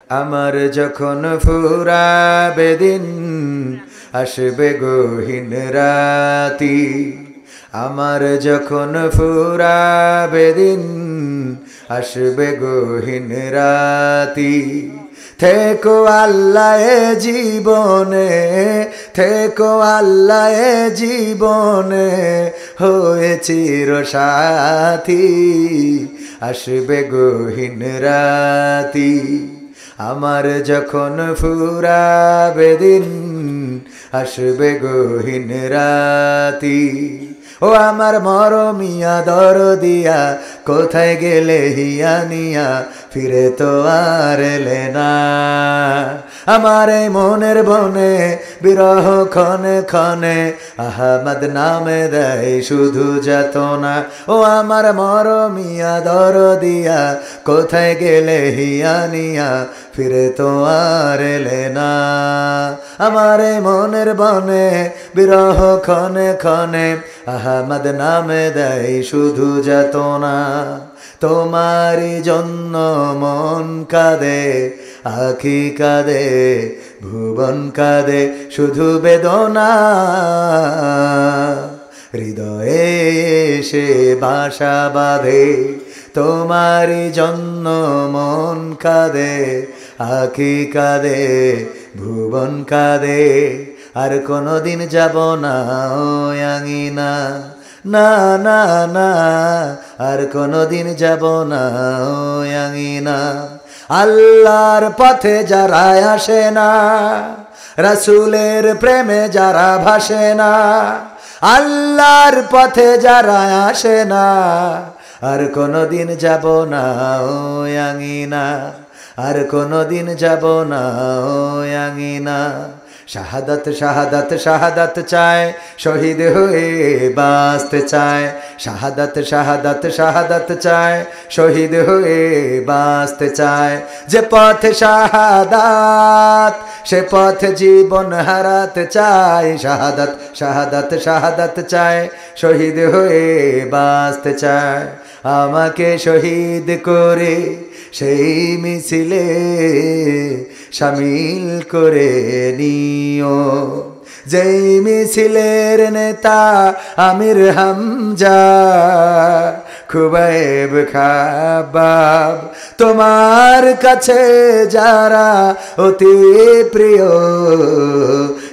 আমার যখন ফুরাবে দিন আসবে গহীন রাতি, আমার যখন ফুরাবে দিন আসবে গহীন রাতি। থেকো আল্লাহ এ জীবনে, থেকো আল্লাহ এ জীবনে হয়ে চির সাথী, আসবে গহীন রাতি। আমার যখন ফুরাবে দিন আসবে গহীন রাতি। ও আমার মরমিয়া দরদিয়া কোথায় গেলে হিয়া নিয়া, ফিরে তো আর এলে না। আমার এই মনের বনে বিরহ ক্ষণে ক্ষণে আহমদ নামে দেয় শুধু যাতনা। ও আমার মরমিয়া দরদিয়া কোথায় গেলে হিয়া নিয়া, ফিরে তো আর এলে না। আমার এই মনের বনে বিরহ ক্ষণে ক্ষণে আহমদ নামে দেয় শুধু যাতনা। তোমারই জন্য মন কাঁদে, আখি কাঁদে, ভুবন কাঁদে, শুধু বেদনা। হৃদয়ে এসে বাসা বাঁধে, তোমারই জন্য মন কাঁদে, আখি কাঁদে, ভুবন কাঁদে। আর কোনোদিন যাব না ওই আঙিনা, না না না, আর কোনোদিন যাব না ওই আঙিনা। আল্লাহর পথে যারা আসে না, রাসূলের প্রেমে যারা ভাসে না, আল্লাহর পথে যারা আসে না, আর কোনোদিন যাব না ওই আঙিনা, আর কোনোদিন যাব না ওই আঙিনা। শাহাদাত শাহাদাত শাহাদাত চায়, শহীদ হয়ে বাঁচতে চায়। শাহাদাত শাহাদাত শাহাদাত চায়, শহীদ হয়ে বাঁচতে চায়। যে পথে শাহাদাত সে পথে জীবন হারাতে চায়। শাহাদাত শাহাদাত শাহাদাত চায়, শহীদ হয়ে বাঁচতে চায়। আমাকে শহীদ করে সেই মিছিলে শামিল করে নিও, যেই মিছিলের নেতা আমির হামজা, খুবাইব খাবাব, তোমার কাছে যারা অতি প্রিয়,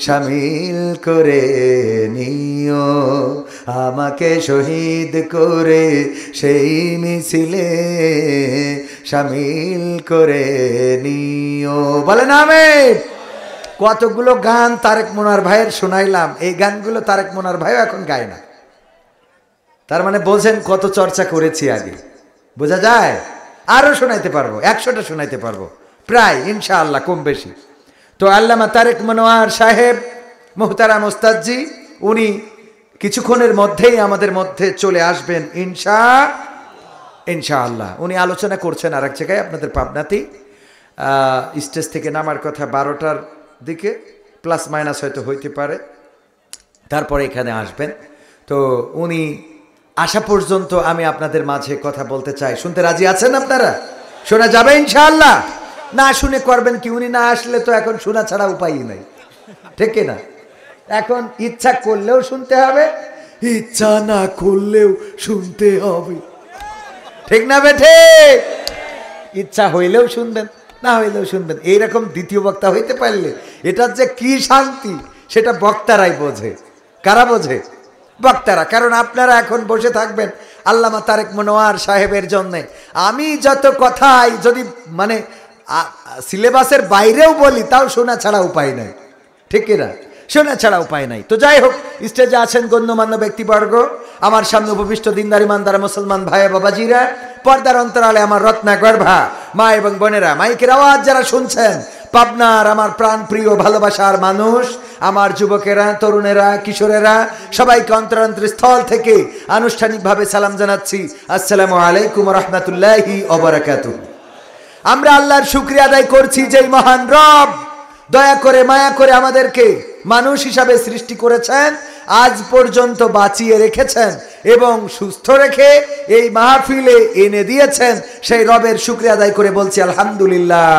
শামিল করে নিও। আমাকে শহীদ করে সেই মিছিলে শামিল করে নিও। বলেন আমিন। কতগুলো গান তারেক মুনার ভাইয়ের শোনাইলাম, এই গানগুলো তারেক মুনার ভাইও এখন গায় না। তার মানে বোঝেন কত চর্চা করেছি আগে, বোঝা যায়। আরো শোনাইতে পারবো, 100টা শোনাইতে পারবো প্রায়, ইনশাআল্লাহ কম বেশি। তো আল্লামা তারেক মনোয়ার সাহেব মুহতারাম ওস্তাদজি, উনি কিছুক্ষণের মধ্যেই আমাদের মধ্যে চলে আসবেন ইনশাআল্লাহ। উনি আলোচনা করছেন আর এক জায়গায়, আপনাদের পাবনাতেই। স্টেজ থেকে নামার কথা 12টার দিকে, প্লাস মাইনাস হয়তো হইতে পারে, তারপরে এখানে আসবেন। তো উনি আসা পর্যন্ত আমি আপনাদের মাঝে কথা বলতে চাই। শুনতে রাজি আছেন আপনারা? শোনা যাবে ইনশাআল্লাহ? না শুনে করবেন কি? উনি না আসলে তো এখন শোনা ছাড়া উপায়ই নাই, ঠিক না? এখন ইচ্ছা করলেও শুনতে হবে, ইচ্ছা না করলেও শুনতে হবে, ঠিক না বেঠে? ইচ্ছা হইলেও শুনবেন, না হইলেও শুনবেন। এইরকম দ্বিতীয় বক্তা হইতে পারলে এটার যে কি শান্তি, সেটা বক্তারাই বোঝে। কারা বোঝে? বক্তারা। কারণ আপনারা এখন বসে থাকবেন আল্লামা তারেক মনোয়ার সাহেবের জন্যে। আমি যত কথাই যদি মানে সিলেবাসের বাইরেও বলি, তাও শোনা ছাড়া উপায় নাই, ঠিক না? শোনা ছাড়া উপায় নাই। তো যাই হোক, স্টেজে আছেন গণ্যমান্য ব্যক্তিবর্গ, আমার সামনে উপবিষ্ট দিনদার ইমানদার মুসলমান ভাই বাবাজিরা, পর্দার অন্তরালে আমার রত্না গর্ভা মা এবং বোনেরা, মাইকের আওয়াজ যারা শুনছেন, পাবনার আমার প্রাণ প্রিয় ভালোবাসার মানুষ, আমার যুবকেরা, তরুণেরা, কিশোরেরা, সবাইকে অন্তরস্থল থেকে আনুষ্ঠানিকভাবে সালাম জানাচ্ছি। আসসালামু আলাইকুম রহমতুল্লাহি ওয়া বারাকাতুহু। আমরা আল্লাহর শুকরিয়া আদায় করছি যে মহান রব দয়া করে মায়া করে আমাদেরকে মানুষ হিসাবে সৃষ্টি করেছেন, আজ পর্যন্ত বাঁচিয়ে রেখেছেন এবং সুস্থ রেখে এই মাহফিলে এনে দিয়েছেন। সেই রবের শুকরিয়া আদায় করে বলছি আলহামদুলিল্লাহ,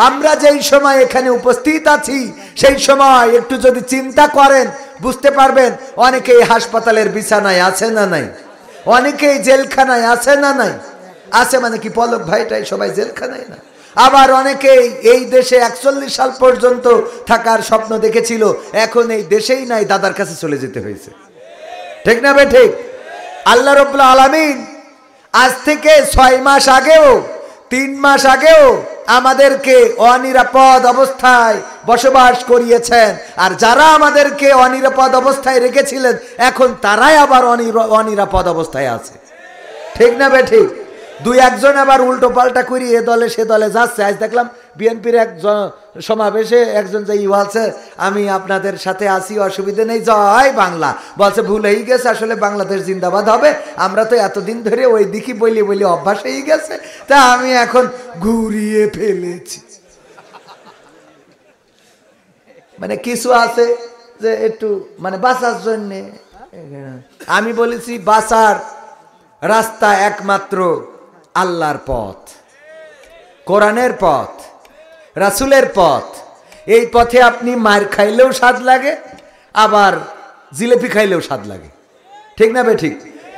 আমরা যেই সময় এখানে উপস্থিত আছি সেই সময় একটু যদি চিন্তা করেন বুঝতে পারবেন অনেকেই হাসপাতালের বিছানায় আছে না নাই, অনেকেই জেলখানায় আছে না নাই। আছে মানে কি পলক ভাইটাই সবাই জেলখানায় না? আবার অনেকেই এই দেশে 41 সাল পর্যন্ত থাকার স্বপ্ন দেখেছিল, এখন এই দেশেই নাই, দাদার কাছে চলে যেতে হয়েছে। ঠিক না বে ঠিক? আল্লাহ রাব্বুল আলামিন আজ থেকে 6 মাস আগেও 3 মাস আগেও আমাদেরকে অনিরাপদ অবস্থায় বসবাস করিয়েছেন, আর যারা আমাদেরকে অনিরাপদ অবস্থায় রেখেছিলেন এখন তারাই আবার অনিরাপদ অবস্থায় আছে। ঠিক না বে ঠিক? 2-1 আবার উল্টো পাল্টা করি এ দলে সে দলে যাচ্ছে। আজ দেখলাম বিএনপির এক সমাবেশে একজন যে বলছে আমি আপনাদের সাথে আসি, অসুবিধে নেই, জয় বাংলা। বলছে ভুল হয়ে গেছে, আসলে বাংলাদেশ জিন্দাবাদ হবে। আমরা তো এতদিন ধরে ওই দিকে বলি বলি অভ্যাস হয়ে গেছে, তা আমি এখন ঘুরিয়ে ফেলেছি। মানে কিছু আছে যে একটু মানে বাঁচার জন্যে। আমি বলেছি বাঁচার রাস্তা একমাত্র আল্লাহর পথ, কোরআনের পথ, রাসূলের পথ। এই পথে আপনি মার খাইলেও স্বাদ লাগে, আবার জিলেপি খাইলেও স্বাদ লাগে। ঠিক না বে ঠিক?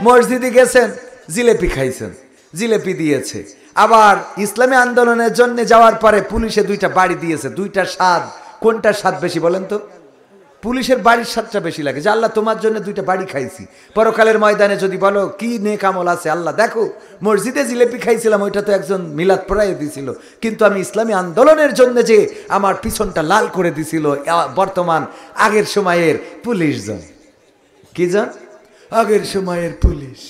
মসজিদে গেছেন, জিলেপি খাইছেন, জিলেপি দিয়েছে। আবার ইসলামী আন্দোলনের জন্য যাওয়ার পরে পুলিশে 2টা বাড়ি দিয়েছে, 2টার স্বাদ কোনটার স্বাদ বেশি বলেন তো? পুলিশের বাড়ির স্বাদটা বেশি লাগে, যে আল্লাহ তোমার জন্য 2টা বাড়ি খাইছি। পরকালের ময়দানে যদি বলো কি নেক আমল আছে, আল্লাহ দেখো মসজিদে জিলেপি খাইছিলাম, ওইটা তো একজন মিলাদ পড়াইয়ে দিছিল, কিন্তু আমি ইসলামী আন্দোলনের জন্য যে আমার পিছনটা লাল করে দিছিল বর্তমান আগের সময়ের পুলিশজন। কি জন? আগের সময়ের পুলিশ।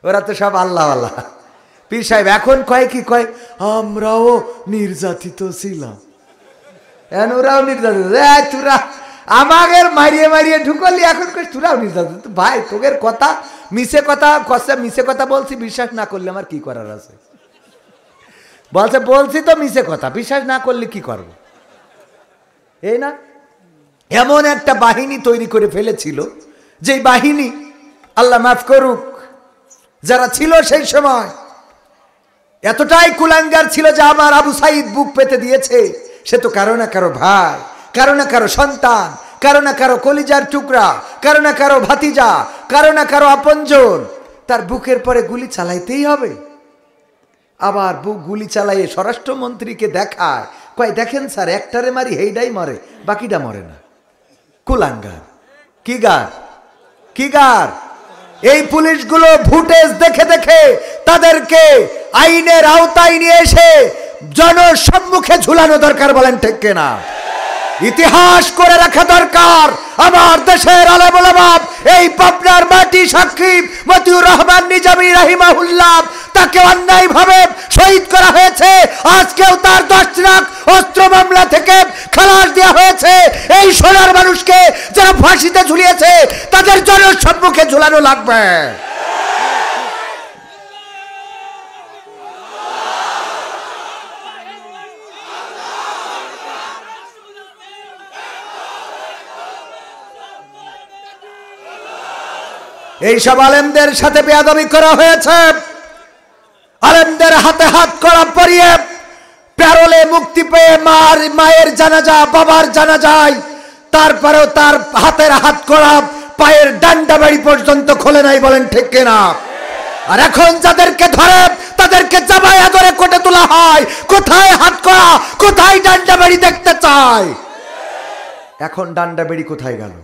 ওরা তো সব আল্লাহ আল্লাহ। পীর সাহেব এখন কয় কি কয়, আমরাও নির্যাতিত ছিলাম। ওরাও নির্যাতিত। তোরা আমাদের মারিয়ে মারিয়ে ঢুকলি, এখন তোরাও নির্যাতিত। ভাই তোদের কথা মিছে কথা কষে, মিছে কথা বলছি, বিশ্বাস না করলে আমার কি করার আছে? বলছে বলছি তো মিছে কথা, বিশ্বাস না করলে কি করব? এই না এমন একটা বাহিনী তৈরি করে ফেলেছিল, যে বাহিনী আল্লাহ মাফ করুক যারা ছিল সেই সময় এতটাই কুলাঙ্গার ছিল যে আমার আবু সাইদ বুক পেতে দিয়েছে। সে তো কারো না কারো ভাই, কারো না কারো সন্তান, কারো না কারো কলিজার টুকরা, কারো না কারো ভাতিজা, কারো না কারো আপনজন। তার বুকের পরে গুলি চালাইতেই হবে। আবার বুক গুলি চালাইয়ে স্বরাষ্ট্রমন্ত্রীকে দেখায়, কয় দেখেন স্যার একটারে মারি হেইডাই মরে, বাকিটা মরে না। কুলাঙ্গার। কি গার? কি গার? এই পুলিশগুলো ফুটেজ দেখে দেখে তাদেরকে আইনের আওতায় নিয়ে এসে জনসম্মুখে ঝুলানো দরকার। বলেন ঠিক কিনা? ইতিহাস করে রাখা দরকার। আমার দেশের আলেম ওলামা, এই পাবনার মাটি সাক্ষী মতিউর রহমান নিজামী রাহিমাহুল্লাহ, তাকে অন্যায়ভাবে শহীদ করা হয়েছে। আজকেও তার 10 লাখ অস্ত্র মামলা থেকে খালাস দেওয়া হয়েছে। এই সোনার মানুষকে যারা ফাঁসিতে ঝুলিয়েছে তাদের জনসম্মুখে ঝুলানো লাগবে। এই সব আলেমদের সাথে বেয়াদবি করা হয়েছে। আলেমদের হাতে হাত করা পরিয়ে প্যারোলে মুক্তি পেয়ে মায়ের জানাজা, বাবার জানাজায়, তারপরেও তার হাতের হাত করা পায়ের ডান্ডা বাড়ি পর্যন্ত খোলে নাই। বলেন ঠিক কিনা? আর এখন যাদেরকে ধরে তাদেরকে জামায়া ধরে কোটে তোলা হয়। কোথায় হাত করা, কোথায় ডান্ডা বাড়ি দেখতে চায়? এখন ডান্ডা বাড়ি কোথায় গেল?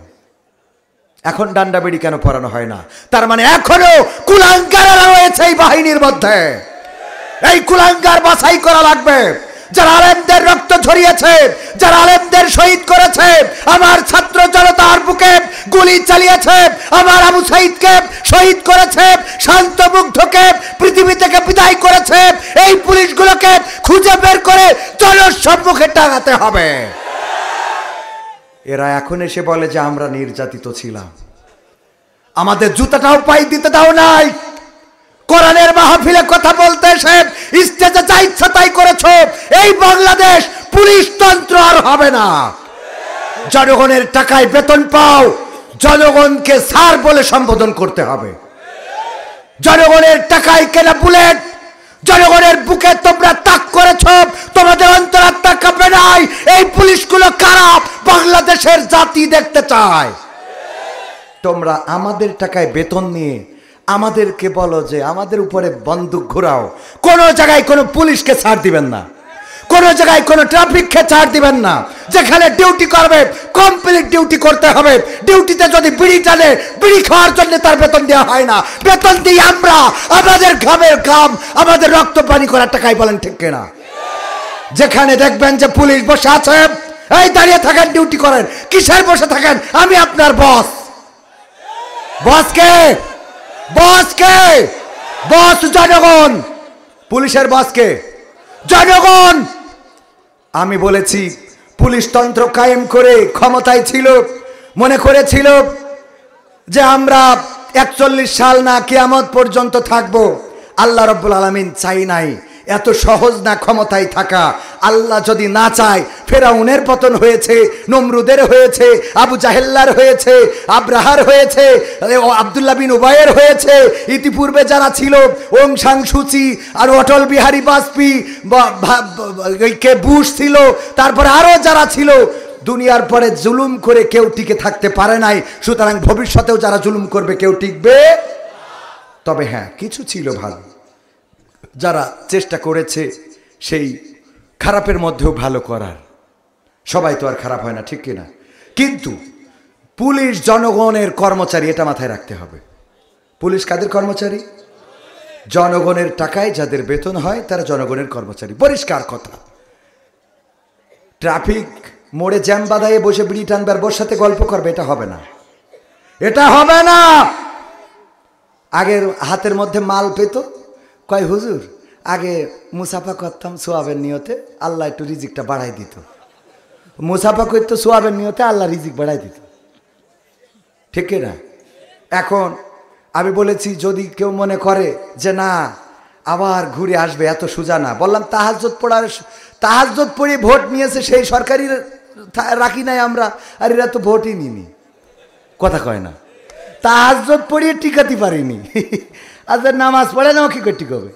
এখন ডান্ডা বেড়ি কেন পরানো হয় না? তার মানে এখনো কুলাঙ্গাররা রয়েছে এই বাহিনীর মধ্যে। এই কুলাঙ্গার বাছাই করা লাগবে। যারা আলেমদের রক্ত ঝরিয়েছে, যারা আলেমদের শহীদ করেছে, আমার ছাত্র জনতার বুকে গুলি চালিয়েছে, আমার আবু সাইদকে শহীদ করেছে, শান্ত মুগ্ধকে পৃথিবী থেকে বিদায় করেছে, এই পুলিশগুলোকে খুঁজে বের করে জনসম্মুখে টাঙাতে হবে। এরা এখন এসে বলে যে আমরা নির্যাতিত ছিলাম, আমাদের জুতাটাও পাই দিতে দাও নাই। কোরআনের মাহফিলে কথা বলতে এসে স্টেজে যা ইচ্ছা তাই করেছো। এই বাংলাদেশ পুলিশ তন্ত্র আর হবে না। জনগণের টাকায় বেতন পাও, জনগণকে স্যার বলে সম্বোধন করতে হবে। জনগণের টাকায় কেনা বুলেট, জনগণের বুকে তোমরা তাক করেছ, তোমাদের অন্তরাত্মা কাঁপে নাই। এই পুলিশগুলো খারাপ, বাংলাদেশের জাতি দেখতে চায়। তোমরা আমাদের টাকায় বেতন নিয়ে আমাদেরকে বলো যে আমাদের উপরে বন্দুক ঘোরাও, কোন জায়গায় কোনো পুলিশকে ছাড় দিবেন না, কোন জায়গায় কোনো ট্রাফিককে ছাড় দিবেন না। যেখানে ডিউটি করবে কমপ্লিট ডিউটি করতে হবে। ডিউটিতে যদি বিড়ি টানে, বিড়ি খাওয়ার জন্য তার বেতন দেওয়া হয় না, বেতন দিই আমরা আমাদের ঘামের ঘাম, আমাদের রক্ত পানি করার টাকায়। বলেন ঠিক কিনা? যেখানে দেখবেন যে পুলিশ বসে আছে, এই দাঁড়িয়ে থাকেন, ডিউটি করেন। কিসের বসে থাকেন? আমি আপনার বস। বস কে? বস কে? বস জনগণ। পুলিশের বস কে? জনগণ। আমি বলেছি পুলিশ তন্ত্র কায়েম করে ক্ষমতায় ছিল, মনে করেছিল যে আমরা 41 সাল না কিয়ামত পর্যন্ত থাকবো। আল্লাহ রাব্বুল আলামিন চাই নাই। এত সহজ না ক্ষমতায় থাকা। আল্লাহ যদি না চায়, ফেরাউনের পতন হয়েছে, নমরুদের হয়েছে, আবু জাহেল্লার হয়েছে, আব্রাহার হয়েছে, আব্দুল্লাহ বিন উবাইয়ের হয়েছে, ইতিপূর্বে যারা ছিল ওং সাং সুচি আর অটল বিহারী বাজপেয়ী, কে বুশ ছিল, তারপরে আরো যারা ছিল, দুনিয়ার পরে জুলুম করে কেউ টিকে থাকতে পারে নাই। সুতরাং ভবিষ্যতেও যারা জুলুম করবে কেউ টিকবে। তবে হ্যাঁ, কিছু ছিল ভালো, যারা চেষ্টা করেছে সেই খারাপের মধ্যেও ভালো করার। সবাই তো আর খারাপ হয় না, ঠিক কিনা? কিন্তু পুলিশ জনগণের কর্মচারী, এটা মাথায় রাখতে হবে। পুলিশ কাদের কর্মচারী? জনগণের টাকায় যাদের বেতন হয় তারা জনগণের কর্মচারী। পরিষ্কার কথা। ট্রাফিক মোড়ে জ্যাম বাঁধাইয়ে বসে বিড়ি টানবে আর বসাতে গল্প করবে, এটা হবে না, এটা হবে না। আগের হাতের মধ্যে মাল পেত, কয় হুজুর আগে মুসাফা করতাম সোয়াবের নিয়তে, আল্লাহ একটু রিজিকটা বাড়াই দিত। মুসাফা করতো সোয়াবের নিয়তে, আল্লাহ রিজিক বাড়াই দিত, ঠিক না? এখন আমি বলেছি যদি কেউ মনে করে যে না আবার ঘুরে আসবে, এত সোজা না। বললাম তাহাজ্জুদ পড়ে ভোট নিয়েছে সেই সরকারি রাখি নাই আমরা, আর এরা তো ভোটই নিনি। কথা কয় না, তাহাজ্জুদ পড়িয়ে টিকাতে পারিনি। আজ নামাজ পড়ে নাও কি করে টিকাবে?